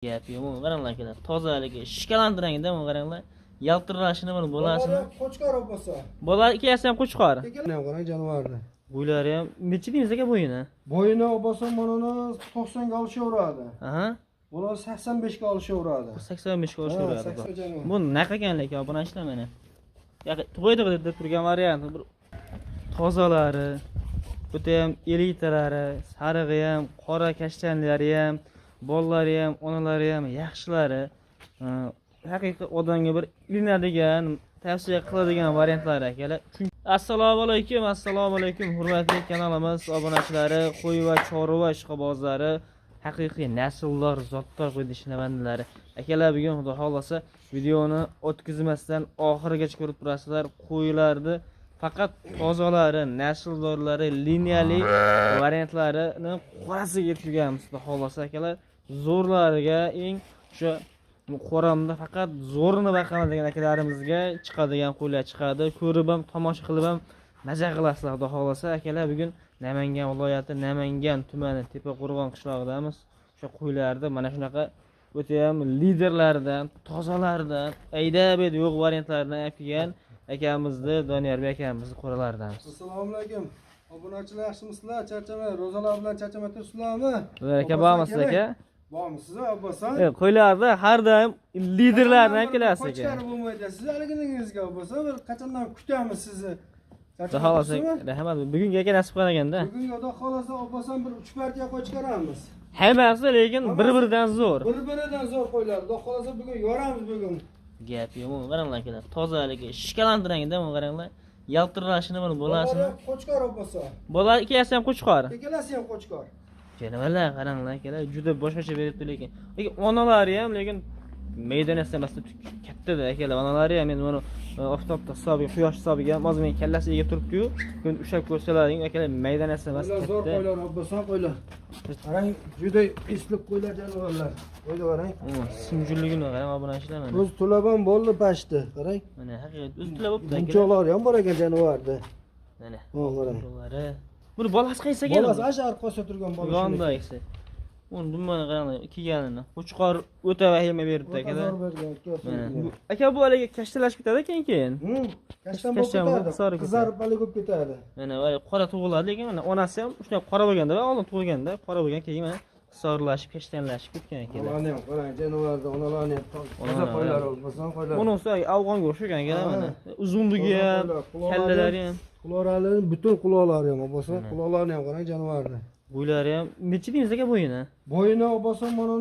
Gap yo'q, qaranglar akalar. Tozaligi, shikalantirangda bu qaranglar. Yaltirashini buni bo'lasini. Qo'chqor bo'lsa. Bolar ikkasi ham qo'chqor. Ham qarang jonivorni. Bo'ylari ham necha deymiz aka bo'yini? Bo'yini bo'lsa mana 90 ga olishaveradi. Aha. Bular 85 ga olishaveradi. 85 ga olishaveradi. Bu naqa ekanlik obunachilar mana. To'yda deb turgan variant bir tozalari, bu ham elitalari, sarig'i ham, qora kashtanlari ham, bollari ham, onalari ham yaxshilari. Haqiqiy odamga bir ilinadigan, tavsiya qiladigan variantlar akalar. Assalomu alaykum, hurmatli kanalimiz obunachilari, qo'y va chorva ishqibozlari, haqiqiy nasldor, zotdor qo'y dishnavandalari. Akalar, bugun xudo xolasa videoni o'tkazmasdan oxirigacha ko'rib turasizlar. Qo'ylarni faqat tozalari, nasldorlari, liniyali variantlarini qorasiga yetkazganmiz xudo xolasa akalar. Zo'rlariga eng o'sha qo'ramda faqat zo'rini baqamagan akalarimizga chiqadigan qo'ylar chiqadi. Ko'rib ham, tomosha qilib ham maza qilasizlar xudo xolasa akalar. Bugun Namangan viloyati, Namangan tumani Tepaqo'rg'on qishlog'idamiz. O'sha qo'ylarda mana shunaqa o'ta ham liderlardan, tozalardan, aydabed yo'q variantlardan kelgan akamizni, Doniyorbek akamizni qo'ralardamiz. Assalomu alaykum. Obunachilar yaxshimisizlar? Charchamay, ro'zalar bilan charchamay turibsizlarmi? Aka bormisiz aka? Bormisiz, Abbosan? Qo'ylarda har doim liderlardan kelasiz aka. Qo'chqor bo'lmaydi. Siz haligingizga bo'lsa, bir qachondan kutamiz sizni. Xudo xolasa, rahmat. Bugunga aka nasib qilganda. Bugunga xudo xolasa Abbosan bir 3 partiya qo'y chiqaramiz. Hammasi lekin bir-biridan zo'r. Bir-biridan zo'r qo'ylar. Xudo xolasa bugun yoramiz bugun. Gap yo'q, qaranglar akalar. Tozaligi, shikalantirangda bu qaranglar. Yaltirashini buni bo'lasini. Qo'chqor bo'lsa. Bolar ikkasi ham qo'chqor. Ikkalasi ham qo'chqor. Janavarlar qaranglar akalar, juda boshqacha beribdi lekin. Lekin onalari ham lekin maydonasi emas, katta-da akalar. Onalari ham endi buni oftobda hisobiga, quyosh hisobiga ham o'zining kallasiga turibdi-yu. Bugun ushlab ko'rsalaring akalar, maydonasi emas, katta. Zo'r qo'ylar, Abbosan qo'ylar. Qarang, juda eslik qo'ylar janovarlar. Qo'yda qarang. Simjulligini qarang obunachilar mana. O'z tulaban bo'ldi pashti, qarang. Mana haqiqat o'z tulab bo'pti aka. Bunchoqlar ham bor ekan janovarda. Mana. Qarang. Buni bolasi qaysi ekan? Bolasi ashar arqasida turgan bolasi. Yondaysi. Uni dumani qaranglar, kelganini. Qo'chqor o'ta vahima beribdi akalar. Aka bu haliga kashtalashib ketadi keyin. Kashtan bo'lib ketadi. Qizarib hali ko'p ketadi. Mana va qora tug'iladi lekin mana onasi ham shunday qora bo'lganda va oldin tug'ilganda qora bo'lgan keyin mana hisorlashib, kashtanlashib ketgan ekan. Onani ham qarang, janovarda onalarni ham toza qo'ylar bo'lsin, qo'ylar. Bunisi afg'onga o'xshagan ekan mana. Uzunligi ham, kallalari ham. Quloqlari butun quloqlari ham bo'lsin, quloqlarni ham qarang janovarni. Bo'ylari ham necha deymiz aka bo'yini? Bo'yini bo'lsa mana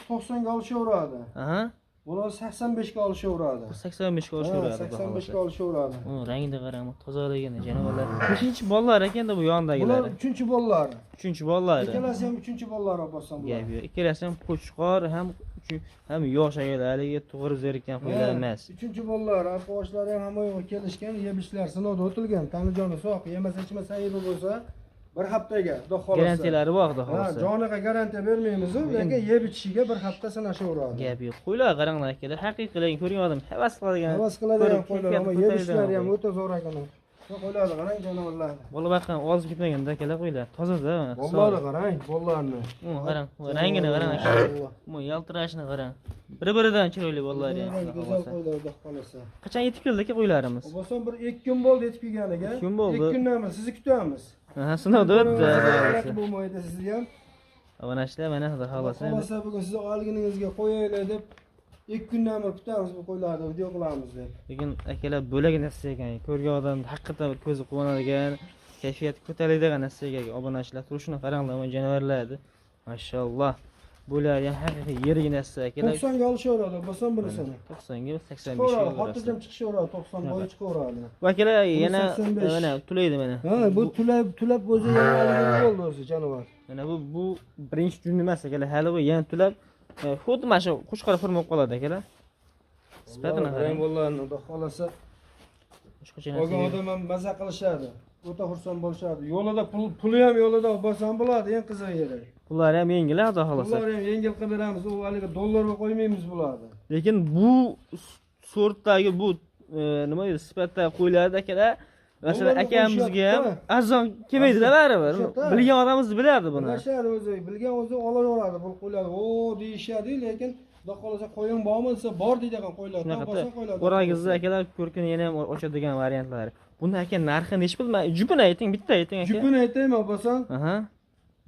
90 ga olishaveradi. Aha. Bular 85 ga olishaveradi. 85 ga olishaveradi. 85 ga olishaveradi. Rangida qarang, tozaligini, janovarlar. Nechinchi bollar ekanda bu yondagilari? Bular 3-bollari. 3-bollari. Ikkalasi ham 3-bollari bo'lsa bular. Gap yo'q. Ikkalasi ham qo'chqor, ham yosh akalar, haligi tug'irib zerikkan qo'ylar emas. 3-bollar, aqoshlari ham hamma kelishgan, yebishlar sinovdan o'tilgan. Tanijoni so'q, yemasa ichmasa aybi bo'lsa bir haftaga, xudo xolasa. Garantiyalari bor, xudo xolasa. Joniga garantiya bermaymiz, lekin yeb ichishiga bir hafta sanashaveradi. Gap yo'q. Qo'ylar qaranglar akalar, haqiqiy lekin ko'rgan odam havas qiladigan. Havas qiladigan qo'ylar, ammo yebishlari ham o'ta zo'r ekan. Qo'ylarni qarang, jonivorlarni. Bola baqqan oziq ketmaganda akalar qo'ylar. Toza-da. Bollarni qarang, bollarni. Qarang, rangini qarang akalar. Yaltirashini qarang. Bir-biridan chiroyli bollar ham. Go'zal qo'ylar, xudo xolasa. Qachon yetib keldi aka qo'ylarimiz? Bo'lsa bir 2 kun bo'ldi yetib kelganiga. 2 kun bo'ldi. 2 kundan sizni kutamiz. Ha, sinovda o'tdi. Bo'lmaydi sizni ham. Avanashlar mana xudo xolasa. Xolasa bugun sizni olginingizga qo'yaylik deb 2 kundan beri kutamiz bu qo'ylarni, video qilamiz deb. Lekin akalar bo'lak narsa ekan. Ko'rgan odam haqiqatan ko'zi quvonadigan, kayfiyati ko'tariladigan narsa ekan. Obunachilar turishini qaranglar, mana janovarlarni. Mashalloh. Bular ham haqiqiy yirik narsa akalar. 90 ga olishaveradi, bo'lsa bunisini. 90 ga 85 ga. Xotirjam chiqishaveradi, 90 boy chiqaveradi. Akalar yana mana tulaydi mana. Ha, bu tulab o'zi yana bo'ldi o'zi janovar. Mana bu birinchi kun emas akalar, hali bu yana tulab xuddi mana shu qo'chqor forma bo'lib qoladi akalar. Sifatini qarang. Bollarni xudo xolasa. Olgan odam ham maza qilishadi. O'ta xursand bo'lishadi. Yo'lida puli ham yo'lida bo'lsa bo'ladi, eng qiziq yeri. Pullar ham yengil, xudo xolasa. Pullar ham yengil qilib beramiz. U haliga dollarga qo'ymaymiz bularni. Lekin bu sortdagi bu nima deydi, sifatda qo'ylarda akalar Masalan, Bolalar akamizga ham qo'shyapti. arzon kelmaydi-da baribir. Qo'shyapti. Bilgan odamimiz bilardi buni. Bilashadi o'zi, bilgan o'zi olaveradi bu qo'ylarni. O deyishadi, lekin xudo xolasa qo'ying bormi desa, bor deydigan qo'ylar. Shunaqa Bosa qo'ylar. qo'rag'izda akalar ko'rkini yana ham ochadigan variantlari. Buni aka narxi nechi pul? Jupini ayting, bitta ayting aka. Jupini aytaymi, bo'lsam? Aha.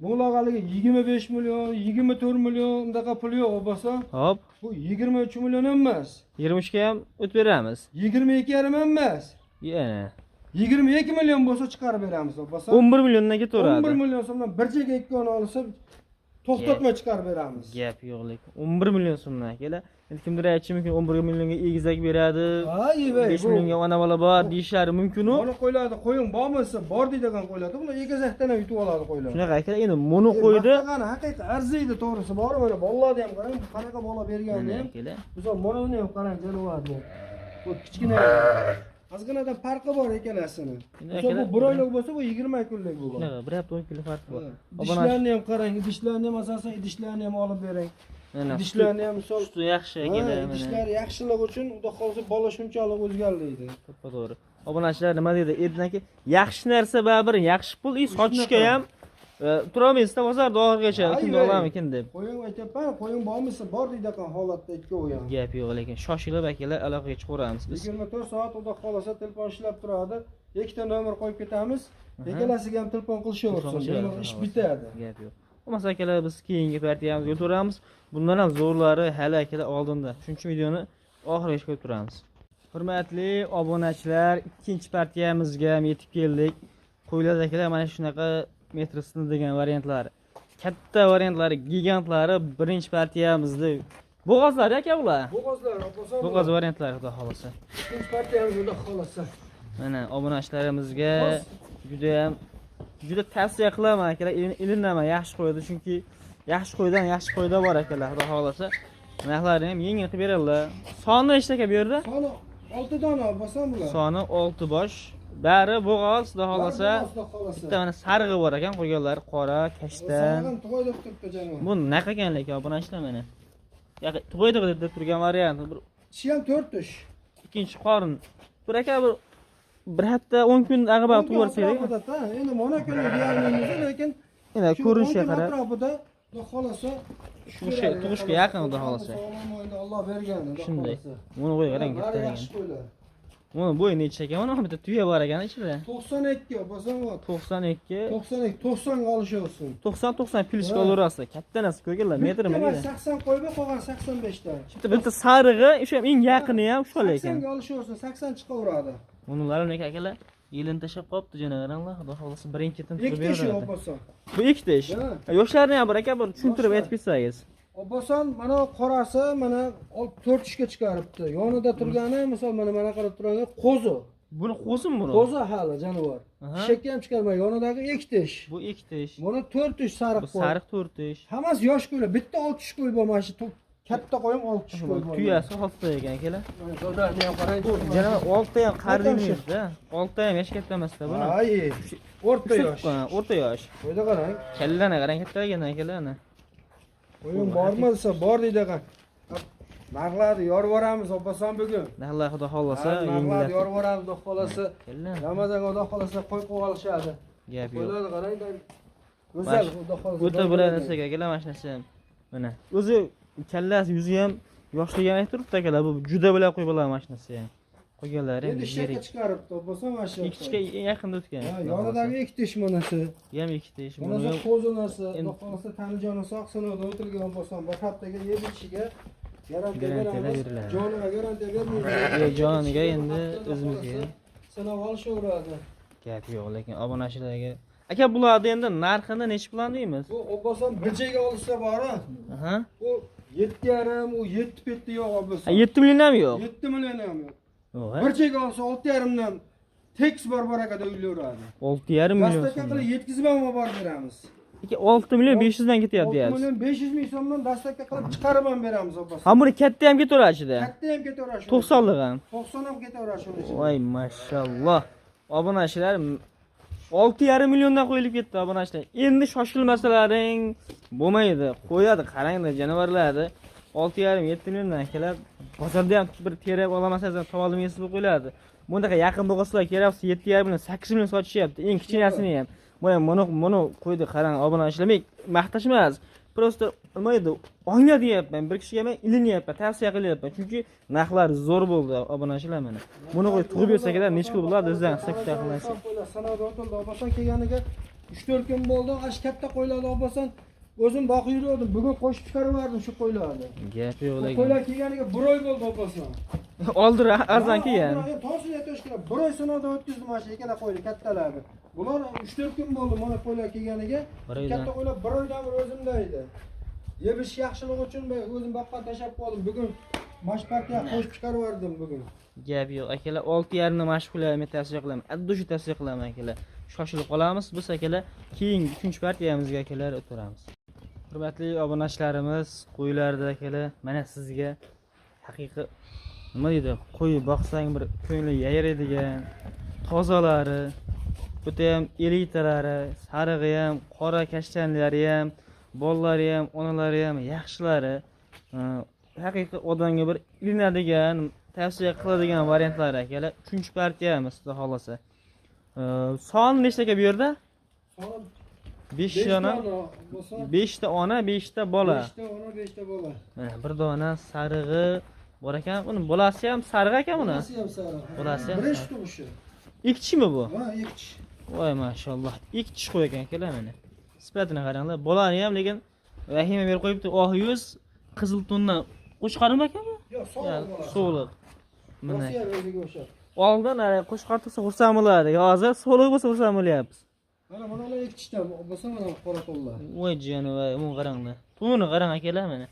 Bo'lag'aliga 25 million, 24 million undaqa pul yo'q bo'lsa, Hop, bu 23 million emas. 23 ga ham o'tib beramiz. 22,5 emas. Yana 22 million bo'lsa chiqarib beramiz bo'lsa. 11 milliondan ketaveradi. 11 million so'mdan bir cheka ikkoni olsa to'xtatmay chiqarib beramiz. Gap yo'q lekin 11 million so'mdan akalar. Endi kimdir aytishi mumkin 11 millionga egizak beradi. Ay, 5 millionga ona bola bor deyishlari mumkin-u. Mana qo'ylarni qo'ying bormi desa, bor deydigan qo'ylardi. Bular egizakdan ham yutib oladi qo'ylar. Shunaqa akalar, endi buni qo'ydi. Qani haqiqiy arziydi to'g'risi. Bor mana bolalarni ham qarang, qanaqa bola berganini ham. Akalar. Misol buni ham qarang, janovarni. Bu kichkina ozginadan farqi bor ikkalasini. Misol bu 1 oylik bo'lsa, bu 20 kunlik bu. Shunaqa, 1 kunlik farqi bor. Idishlarni ham qarang, idishlarni ham asosan idishlarni ham olib bering. Idishlarni ham misol suti yaxshi akalar. idishlar yaxshilik uchun xudo xolasa bola shunchalik o'zgarmaydi. To'g'ri. Obunachilar nima deydi? Erdanki yaxshi narsa baribir yaxshi pul, sotishga ham turolmaysizda bozorda oxirigacha kimda olarmikin deb. Qo'ying aytayapman, qo'ying bormisa bor deydigan holatda ikkovi ham. Gap yo'q, lekin shoshilib akalar aloqaga chiqaveramiz biz. 24 soat xudo xolasa telefon ishlab turadi. Ikkita nomer qo'yib ketamiz. Ikkalasiga ham telefon qilishaversin. Ish bitadi. Gap yo'q. Bo'lmasa akalar biz keyingi partiyamizga o'tiramiz. Bundan ham zo'rlari hali akalar oldinda. Shuning uchun videoni oxirigacha ko'rib turamiz. Hurmatli obunachilar, ikkinchi partiyamizga ham yetib keldik. Qo'ylar akalar mana shunaqa metrosini degan variantlari. Katta variantlari, gigantlari birinchi partiyamizda. Bo'g'ozlar aka bular. Bo'g'ozlar, oposan. Bo'g'oz variantlari xudo xolasa. Ikkinchi partiyamiz xudo xolasa. Mana obunachilarimizga juda tavsiya qilaman akalar, ilindaman yaxshi qo'ydi, chunki yaxshi qo'ydan yaxshi qo'yda bor akalar, xudo xolasa. Narxlarini ham yengil qilib beradilar. Soni nechta aka bu yerda? Soni 6 dona bo'lsa bular. Soni 6 bosh. Bari bo'g'oz, xudo xolasa. Bitta mana sarig'i bor ekan, qolganlari qora, kashtan. Sarig'im tug'oyda turibdi janob. Bu naqa ekan lekin obunachilar mana. Tug'oyda deb turgan variant. Ishi ham 4 tush. Ikkinchi qorin. Bir aka bir hafta 10 kun ag'ibab tug'irsak. Endi mana kunlik deyolmaymiz, lekin Endi ko'rinishga qarab. atrofida xudo xolasa Tug'ishga yaqin xudo xolasa. Alloh bergani. Shunday. Buni qo'y qarang bitta Yaxshi qo'ylar. Buni bo'yi necha ekan? Mana bitta tuya bor ekan ichida. 92 bo'lsa, 92. 90 ga olishsin. 90 plyuska olaverasiz. Katta narsa ko'rganlar, metrmi deydi. 80 qo'yib qolgan 85 ta. Bitta sarig'i, o'sha ham eng yaqini ham shu ekan. 80 ga olishsin, 80 chiqaveradi. Bularni akalar yilini tashab qopti janavarlar, xudo xolasa birin-ketin turib Ikkita ish beradi. bo'lsa. Bu ikkita ish. Yoshlarni ham bir aka bir tushuntirib aytib ketsangiz. Obboson mana qorasi mana 4 ishga chiqaribdi. Yonida turgani, misol mana qarab turgani qo'zi. Buni qo'zim buni. Qo'zi hali jonivor. Shakka ham chiqarmay, yonidagi ikkita ish. Bu ikkita ish. Mana 4 ish sariq Bu qo'y. sariq 4 ish. Hammasi yosh qo'ylar. Bitta 6 ish qo'y bo'lmas. Katta qo'yim 6 ish qo'y. Tuyasi 6 ta ekan akalar. Zo'rlarni ham qarang. Janob 6 ta ham qariymizda. 6 ta ham yosh katta emasda buni. Ay, o'rta yosh. O'rta yosh. Qo'yda qarang. Kallani qarang, kattalagan akalarni. Qo'yim bormi desa, bor deydigan. Narxlarni yorib yuboramiz Obboson bugun. Narxlar xudo xolasa Narxlarni yorib yuboramiz xudo xolasa. Kellan. Ramazon xudo xolasa qo'y qo'yib olishadi. Gap yo'q. Qo'ylarni qarang. Go'zal xudo xolasa. O'ta bo'ladi narsaga akalar mana shunasi ham. Mana. O'zi kallasi yuzi ham yoshligini aytib turibdi akalar. Bu juda bo'lib qo'yib oladi mana shunasi ham. Qo'yganlari Endi shakka chiqaribdi Obboson mana shu. Ikkitaga yaqinda o'tgan. Yonidagi ikkita ish manasi. Ham ikkita ish. Bunisi qo'zi narsa. Xudo xolasa Tanijonim sog' sinovda o'tirgan Obboson bir haftaga yeb ichishiga garantiya beramiz. Joniga garantiya bermaymiz. Joniga endi o'zimizga sinov olishaveradi. Gap yo'q, lekin obunachilarga. Aka bularni endi narxini necha bilan deymiz? Bu Obboson bir joyga olsa bor-a? Aha. U 7,5, u 7 petni yo'q Obboson. 7 million ham yo'q. 7 million ham yo'q. Yo'q. Bir joyga olsa 6,5 dan tekis barakada uylayveradi. 6,5 million. Dastlabki qilib yetkazib ham bor beramiz. 6 million 500 dan ketyapti 6 deyapsiz. million 500 ming so'mdan dastlabki qilib chiqarib ham beramiz Obboson. Ha buni katta ham ketaveradi ichida. Katta ham ketaveradi. 90 lik ham. 90 ham ketaveradi shuni ichida. Voy mashalloh. Obunachilar 6,5 milliondan qo'yilib ketdi obunachilar. Endi shoshilmasalaring bo'lmaydi. Qo'yadi, qaranglar janovarlarni. 6,5 7 milliondan akalar bozorda ham bir terib olamasangiz ham topa olmaysiz deb qo'yiladi. Bundaqa yaqin bo'lsalar kerak 7,5 million, 8 million sotishyapti. Eng kichkinasini ham. Buni qo'ydi, qarang, obuna ishlamay maqtash emas. Prosta nima edi? Oyna deyapman. Bir kishiga men ilinyapman, tavsiya qilyapman. Chunki narxlar zo'r bo'ldi, obunachilar mana. Buni qo'y tug'ib bersa kerak, necha pul bo'ladi o'zidan hisob qilmaysiz. Sanoat o'tildi, obasan kelganiga 3-4 kun bo'ldi. Ash katta qo'ylarni obasan o'zim boqib yurdim. Bugun qo'shib chiqarib shu qo'ylarni. Gap yo'q lekin. Qo'ylar kelganiga 1 oy bo'ldi obasan. Oldir arzon kelgan. To'g'risini aytish kerak. 1 oy sinovdan o'tkazdim mana shu ikkala qo'yni kattalarni. Bular 3-4 kun bo'ldi mana qo'ylar kelganiga. Katta qo'ylar 1 oydan beri o'zimda edi. Yebish yaxshilik uchun men o'zim boqqan tashab qoldim. Bugun mashpartiya qo'shib chiqarib yubordim bugun. Gap yo'q, akalar 6,5 mashg'ullar men tavsiya qilaman. Adda shu tavsiya qilaman akalar. Shoshilib qolamiz. Biz akalar keyingi 3-chi partiyamizga akalar o'tiramiz. Hurmatli obunachilarimiz, qo'ylarda akalar, mana sizga haqiqiy nima deydi? Qo'y boqsang bir ko'ngli yayraydigan, tozalari, o'ta ham elitalari, sarig'i ham, qora kashtanlari ham, bolalari ham, onalari ham yaxshilari, haqiqiy odamga bir ilinadigan, tavsiya qiladigan variantlari akalar. 3-chi partiyamiz, xudo xolasa. Son nechtaka bu yerda? Son 5 dona. 5 ta ona, 5 ta bola. 5 ta ona, 5 ta bola. Mana bir dona sarig'i bor ekan. Uni bolasi ham sarig'i ekan buni. Bolasi ham sarig'i. Bolasi ham. Birinchi tug'ishi. Ikkitimi bu? Ha, ikkiti. Voy mashalloh. Ikkiti qo'y ekan akalar mana. Sifatini qaranglar. Bolani ham lekin vahima berib qo'yibdi. Oq yuz, qizil tundan qo'shqarmi ekan bu? Yo'q, so'liq bola. So'liq. Mana. Rossiya o'ziga o'xshab. Oldin ara qo'shqar tursa xursand bo'lardi. Hozir so'liq bo'lsa xursand bo'lyapmiz. Mana bunalar ikkita bo'lsa mana qora to'llar. Voy joni voy, buni qaranglar. Buni qarang akalar mana.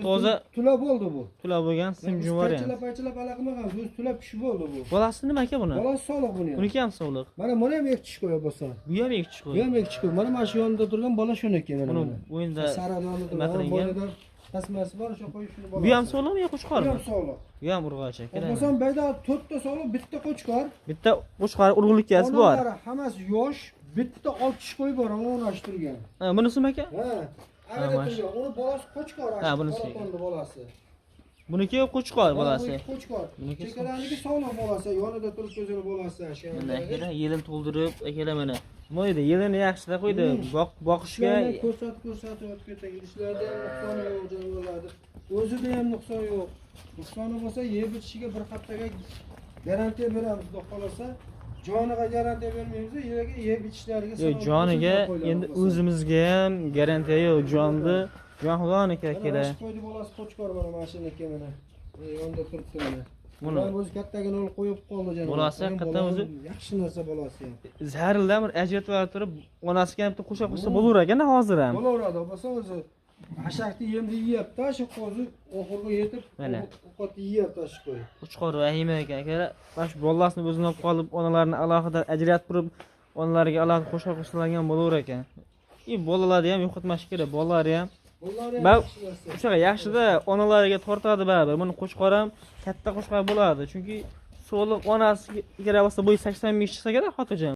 Toza tula bo'ldi bu. Tula bo'lgan simjum bor ham. Paychilab alaqmagan, o'z tula pish bo'ldi bu. Bolasi nima aka buni? Bolasi soliq buni ham. Buniki ham soliq. Mana buni ham ekchish qo'ya bo'lsa. Bu ham ekchish qo'y. Bu ham ekchish qo'y. Mana shu yonida turgan bola shuniki mana. Buni o'yinda saradonni turgan bolada tasmasi bor, o'sha qo'yishini bolasi. Bu ham soliqmi yo qo'chqormi? Bu ham soliq. Bu ham urg'ochi akalar. Bo'lsam bayda 4 ta soliq, bitta qo'chqor. Bitta qo'chqor urg'ulik kasbi bor. Hammasi yosh, bitta 6 qo'y bor, uni o'rnashtirgan. Ha, bunisimi aka? Ha. Uni bolasi qo'chqor. Ha, bunisi. Bolasi. Buniki qo'chqor bolasi. Qo'chqor. Chekalaniki soliq bolasi, yonida turib ko'zini bolasi shu. Mana akalar yelin to'ldirib, akalar mana. Nima edi? Yelini yaxshida qo'ydi. Boqishga ko'rsatib o'tib ketadi. Ishlarda ham nuqsoni yo'q, jonivorlarda. O'zida ham nuqson yo'q. Nuqsoni bo'lsa, yeb itishiga bir haftaga garantiya beramiz, xudo xolasa. Joniga garantiya bermaymiz, yerga yeb itishlariga. Yo'q, joniga endi o'zimizga ham garantiya yo'q, jonni. Jon Xudoniki akalar. Qo'ydi bolasi qo'chqor mana mashinaki mana. Yonda turibdi mana. Buni o'zi kattagina o'l qo'yib qoldi janob. Bolasi haqiqatan o'zi yaxshi narsa bolasi ham. Zarildan bir ajratib turib, onasiga ham qo'shib qo'ysa bo'laver ekan hozir ham. Bo'laveradi, bo'lsa o'zi ashaqni yemni yeyapti, shu qo'zi oxirga yetib ovqat yeyapti shu qo'y. Qo'chqor vahima ekan akalar. Mana shu bolasini o'zini olib qolib, onalarni alohida ajratib turib, onalariga alohida qo'shib qo'shilgan bo'laver ekan. Bolalarni ham yo'qotmash kerak, bolalari ham. O'shaga yaxshida onalariga tortadi baribir. Buni qo'chqor ham katta qo'chqor bo'ladi. Chunki so'liq onasiga kerak bo'lsa bo'yi 85 chiqsa kerak xotirjam.